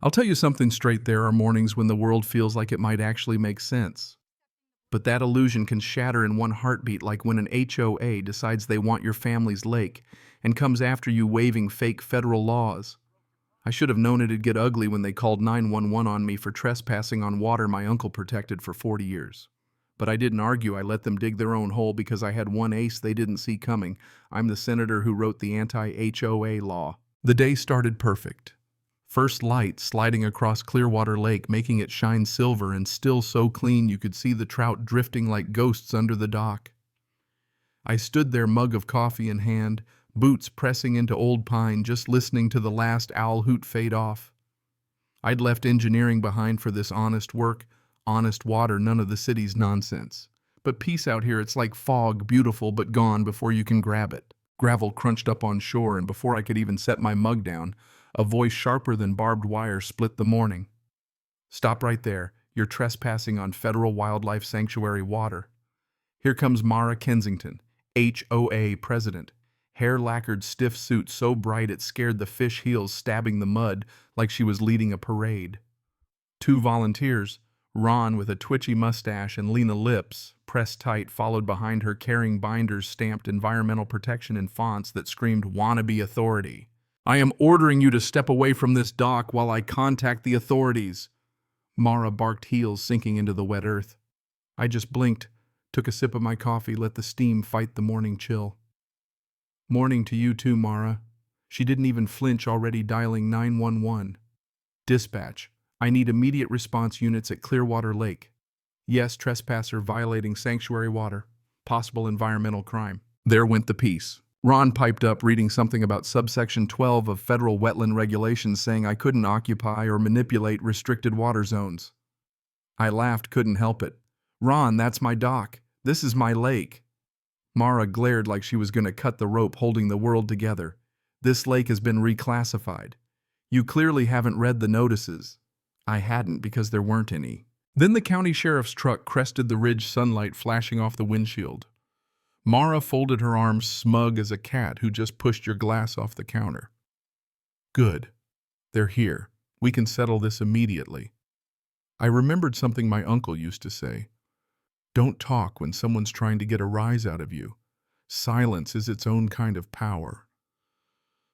I'll tell you something straight, there are mornings when the world feels like it might actually make sense. But that illusion can shatter in one heartbeat, like when an HOA decides they want your family's lake and comes after you waving fake federal laws. I should have known it'd get ugly when they called 911 on me for trespassing on water my uncle protected for 40 years. But I didn't argue. I let them dig their own hole because I had one ace they didn't see coming. I'm the senator who wrote the anti-HOA law. The day started perfect. First light sliding across Clearwater Lake, making it shine silver and still so clean you could see the trout drifting like ghosts under the dock. I stood there, mug of coffee in hand, boots pressing into old pine, just listening to the last owl hoot fade off. I'd left engineering behind for this honest work, honest water, none of the city's nonsense. But peace out here, it's like fog, beautiful but gone before you can grab it. Gravel crunched up on shore, and before I could even set my mug down, a voice sharper than barbed wire split the morning. Stop right there. You're trespassing on federal wildlife sanctuary water. Here comes Mara Kensington, HOA president. Hair lacquered stiff suit so bright it scared the fish heels, stabbing the mud like she was leading a parade. Two volunteers, Ron with a twitchy mustache and Lena lips pressed tight, followed behind her carrying binders stamped environmental protection in fonts that screamed wannabe authority. I am ordering you to step away from this dock while I contact the authorities. Mara barked, heels sinking into the wet earth. I just blinked, took a sip of my coffee, let the steam fight the morning chill. Morning to you too, Mara. She didn't even flinch, already dialing 911. Dispatch. I need immediate response units at Clearwater Lake. Yes, trespasser violating sanctuary water. Possible environmental crime. There went the piece. Ron piped up, reading something about subsection 12 of federal wetland regulations, saying I couldn't occupy or manipulate restricted water zones. I laughed, couldn't help it. Ron, that's my dock. This is my lake. Mara glared like she was going to cut the rope holding the world together. This lake has been reclassified. You clearly haven't read the notices. I hadn't, because there weren't any. Then the county sheriff's truck crested the ridge, sunlight flashing off the windshield. Mara folded her arms, smug as a cat who just pushed your glass off the counter. Good. They're here. We can settle this immediately. I remembered something my uncle used to say. Don't talk when someone's trying to get a rise out of you. Silence is its own kind of power.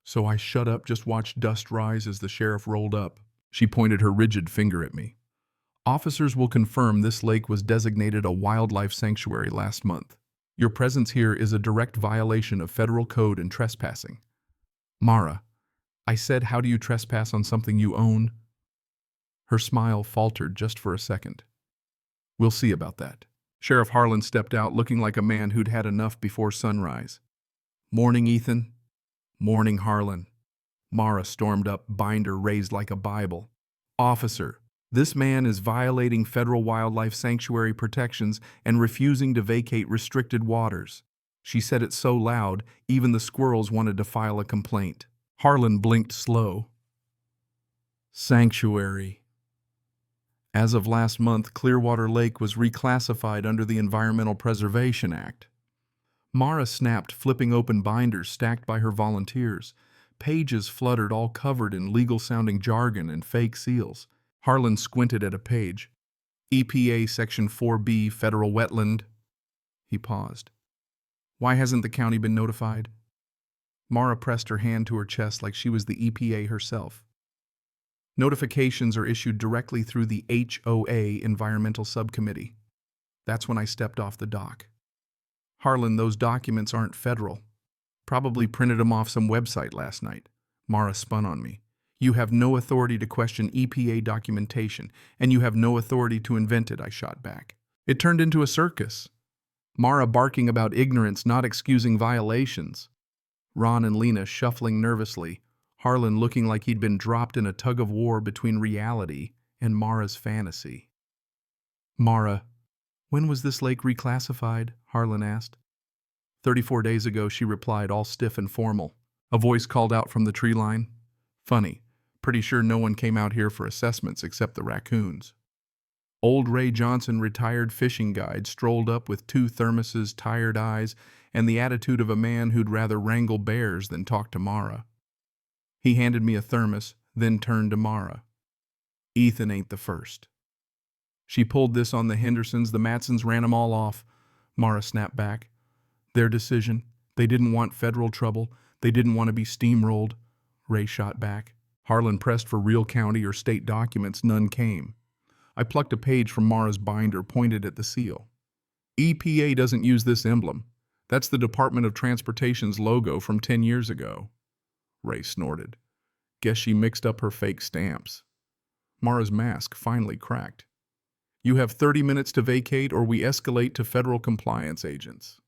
So I shut up, just watched dust rise as the sheriff rolled up. She pointed her rigid finger at me. Officers will confirm this lake was designated a wildlife sanctuary last month. Your presence here is a direct violation of federal code and trespassing. Mara, I said, how do you trespass on something you own? Her smile faltered just for a second. We'll see about that. Sheriff Harlan stepped out, looking like a man who'd had enough before sunrise. Morning, Ethan. Morning, Harlan. Mara stormed up, binder raised like a Bible. Officer, this man is violating federal wildlife sanctuary protections and refusing to vacate restricted waters. She said it so loud, even the squirrels wanted to file a complaint. Harlan blinked slow. Sanctuary. As of last month, Clearwater Lake was reclassified under the Environmental Preservation Act. Mara snapped, flipping open binders stacked by her volunteers. Pages fluttered, all covered in legal-sounding jargon and fake seals. Harlan squinted at a page. EPA Section 4B, Federal Wetland. He paused. Why hasn't the county been notified? Mara pressed her hand to her chest like she was the EPA herself. Notifications are issued directly through the HOA Environmental Subcommittee. That's when I stepped off the dock. Harlan, those documents aren't federal. Probably printed them off some website last night. Mara spun on me. You have no authority to question EPA documentation, and you have no authority to invent it, I shot back. It turned into a circus. Mara barking about ignorance, not excusing violations. Ron and Lena shuffling nervously. Harlan looking like he'd been dropped in a tug-of-war between reality and Mara's fantasy. Mara, when was this lake reclassified? Harlan asked. 34 days ago, she replied, all stiff and formal. A voice called out from the tree line. Funny, pretty sure no one came out here for assessments except the raccoons. Old Ray Johnson, retired fishing guide, strolled up with 2 thermoses, tired eyes, and the attitude of a man who'd rather wrangle bears than talk to Mara. He handed me a thermos, then turned to Mara. Ethan ain't the first. She pulled this on the Hendersons, the Matsons ran 'em all off, Mara snapped back. Their decision. They didn't want federal trouble. They didn't want to be steamrolled, Ray shot back. Harlan pressed for real county or state documents. None came. I plucked a page from Mara's binder, pointed at the seal. EPA doesn't use this emblem. That's the Department of Transportation's logo from 10 years ago. Ray snorted. Guess she mixed up her fake stamps. Mara's mask finally cracked. You have 30 minutes to vacate or we escalate to federal compliance agents.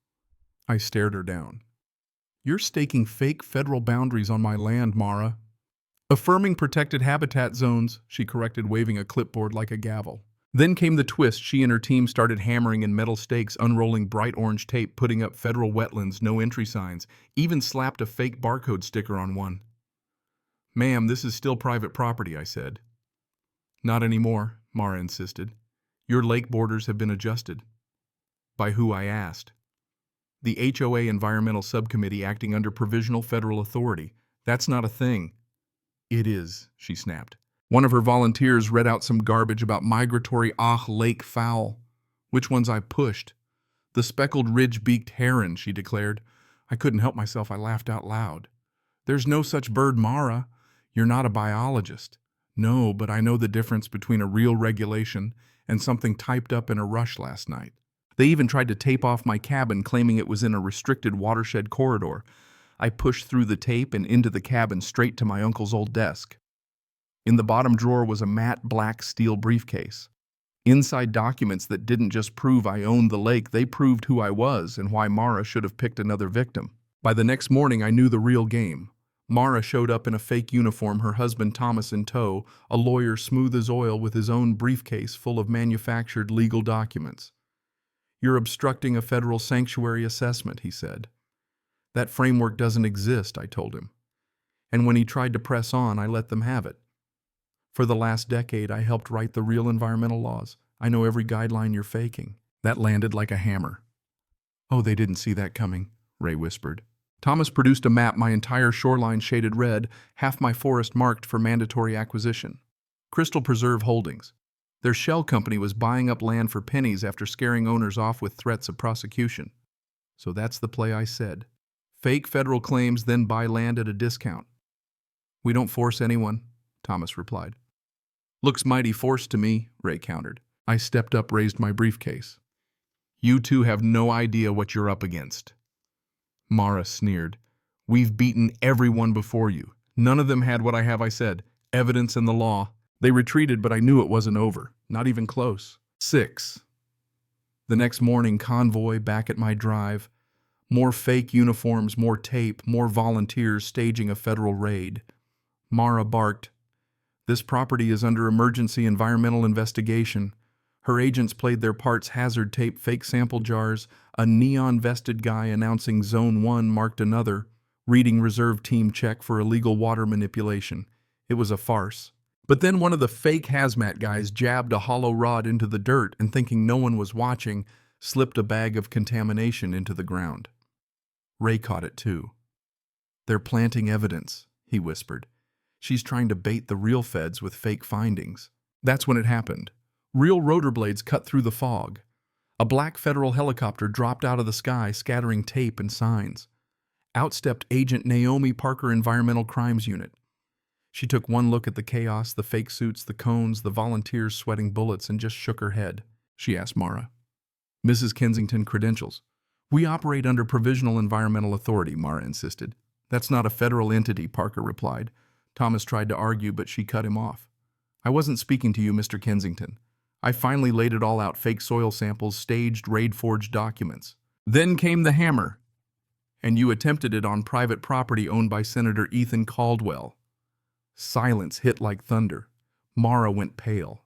I stared her down. You're staking fake federal boundaries on my land, Mara. Affirming protected habitat zones, she corrected, waving a clipboard like a gavel. Then came the twist. She and her team started hammering in metal stakes, unrolling bright orange tape, putting up federal wetlands, no entry signs, even slapped a fake barcode sticker on one. Ma'am, this is still private property, I said. Not anymore, Mara insisted. Your lake borders have been adjusted. By who, I asked. The HOA Environmental Subcommittee acting under provisional federal authority. That's not a thing. It is, she snapped. One of her volunteers read out some garbage about migratory lake fowl. Which ones I pushed. The speckled ridge-beaked heron, she declared. I couldn't help myself. I laughed out loud. There's no such bird, Mara. You're not a biologist. No, but I know the difference between a real regulation and something typed up in a rush last night. They even tried to tape off my cabin, claiming it was in a restricted watershed corridor. I pushed through the tape and into the cabin, straight to my uncle's old desk. In the bottom drawer was a matte black steel briefcase. Inside documents that didn't just prove I owned the lake, they proved who I was and why Mara should have picked another victim. By the next morning, I knew the real game. Mara showed up in a fake uniform, her husband Thomas in tow, a lawyer smooth as oil with his own briefcase full of manufactured legal documents. You're obstructing a federal sanctuary assessment, he said. That framework doesn't exist, I told him. And when he tried to press on, I let them have it. For the last decade, I helped write the real environmental laws. I know every guideline you're faking. That landed like a hammer. Oh, they didn't see that coming, Ray whispered. Thomas produced a map, my entire shoreline shaded red, half my forest marked for mandatory acquisition. Crystal Preserve Holdings. Their shell company was buying up land for pennies after scaring owners off with threats of prosecution. So that's the play, I said. Fake federal claims, then buy land at a discount. We don't force anyone, Thomas replied. Looks mighty forced to me, Ray countered. I stepped up, raised my briefcase. You two have no idea what you're up against. Mara sneered. We've beaten everyone before you. None of them had what I have, I said. Evidence and the law. They retreated, but I knew it wasn't over. Not even close. 6. The next morning, convoy back at my drive. More fake uniforms, more tape, more volunteers staging a federal raid. Mara barked. This property is under emergency environmental investigation. Her agents played their parts, hazard tape, fake sample jars, a neon-vested guy announcing Zone 1 marked another, reading reserve team check for illegal water manipulation. It was a farce. But then one of the fake hazmat guys jabbed a hollow rod into the dirt and, thinking no one was watching, slipped a bag of contamination into the ground. Ray caught it too. They're planting evidence, he whispered. She's trying to bait the real feds with fake findings. That's when it happened. Real rotor blades cut through the fog. A black federal helicopter dropped out of the sky, scattering tape and signs. Out stepped Agent Naomi Parker, Environmental Crimes Unit. She took one look at the chaos, the fake suits, the cones, the volunteers sweating bullets, and just shook her head. She asked Mara. Mrs. Kensington, credentials. We operate under Provisional Environmental Authority, Mara insisted. That's not a federal entity, Parker replied. Thomas tried to argue, but she cut him off. I wasn't speaking to you, Mr. Kensington. I finally laid it all out, fake soil samples, staged raid-forged documents. Then came the hammer. And you attempted it on private property owned by Senator Ethan Caldwell. Silence hit like thunder. Mara went pale.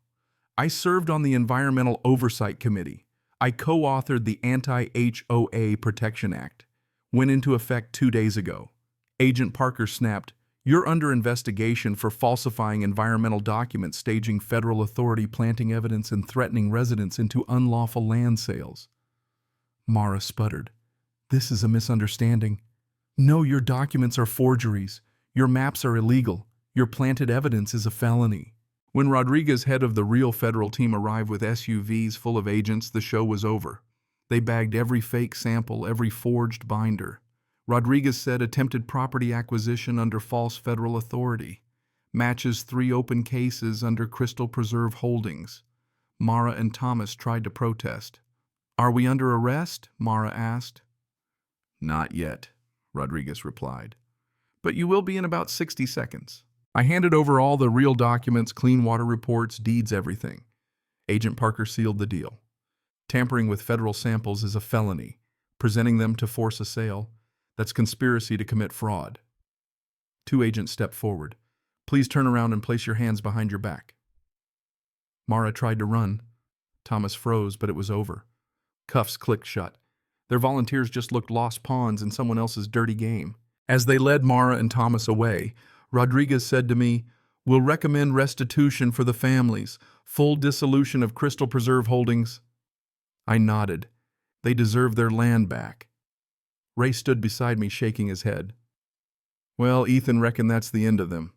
I served on the Environmental Oversight Committee. I co-authored the Anti-HOA Protection Act. Went into effect 2 days ago. Agent Parker snapped, You're under investigation for falsifying environmental documents, staging federal authority, planting evidence, and threatening residents into unlawful land sales. Mara sputtered. This is a misunderstanding. No, your documents are forgeries. Your maps are illegal. Your planted evidence is a felony. When Rodriguez, head of the real federal team, arrived with SUVs full of agents, the show was over. They bagged every fake sample, every forged binder. Rodriguez said attempted property acquisition under false federal authority. Matches 3 open cases under Crystal Preserve Holdings. Mara and Thomas tried to protest. "Are we under arrest?" Mara asked. "Not yet," Rodriguez replied. "But you will be in about 60 seconds. I handed over all the real documents, clean water reports, deeds, everything." Agent Parker sealed the deal. Tampering with federal samples is a felony. Presenting them to force a sale, that's conspiracy to commit fraud. 2 agents stepped forward. "Please turn around and place your hands behind your back." Mara tried to run. Thomas froze, but it was over. Cuffs clicked shut. Their volunteers just looked lost pawns in someone else's dirty game. As they led Mara and Thomas away, Rodriguez said to me, "We'll recommend restitution for the families, full dissolution of Crystal Preserve Holdings." I nodded. They deserve their land back. Ray stood beside me, shaking his head. "Well, Ethan reckoned that's the end of them."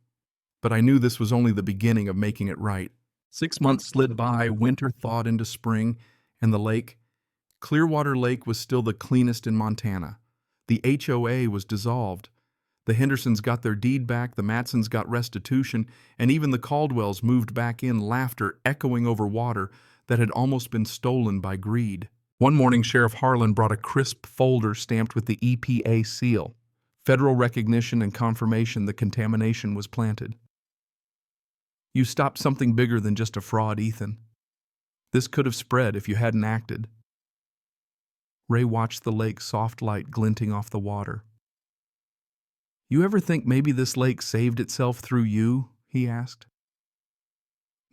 But I knew this was only the beginning of making it right. 6 months slid by, winter thawed into spring, and the lake, Clearwater Lake, was still the cleanest in Montana. The HOA was dissolved. The Hendersons got their deed back, the Matsons got restitution, and even the Caldwells moved back in, laughter echoing over water that had almost been stolen by greed. One morning, Sheriff Harlan brought a crisp folder stamped with the EPA seal. Federal recognition and confirmation the contamination was planted. "You stopped something bigger than just a fraud, Ethan. This could have spread if you hadn't acted." Ray watched the lake's soft light glinting off the water. "You ever think maybe this lake saved itself through you?" he asked.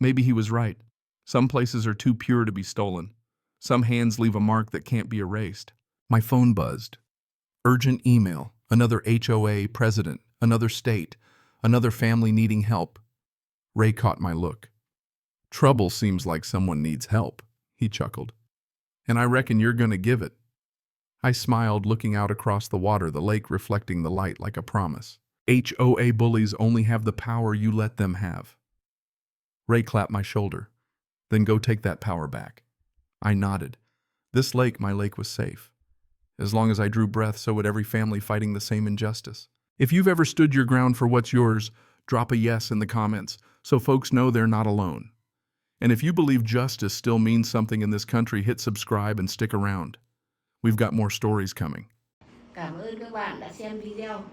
Maybe he was right. Some places are too pure to be stolen. Some hands leave a mark that can't be erased. My phone buzzed. Urgent email. Another HOA president. Another state. Another family needing help. Ray caught my look. "Trouble seems like someone needs help," he chuckled. "And I reckon you're going to give it." I smiled, looking out across the water, the lake reflecting the light like a promise. HOA bullies only have the power you let them have. Ray clapped my shoulder. "Then go take that power back." I nodded. This lake, my lake, was safe. As long as I drew breath, so would every family fighting the same injustice. If you've ever stood your ground for what's yours, drop a yes in the comments so folks know they're not alone. And if you believe justice still means something in this country, hit subscribe and stick around. We've got more stories coming. Cảm ơn các bạn đã xem video.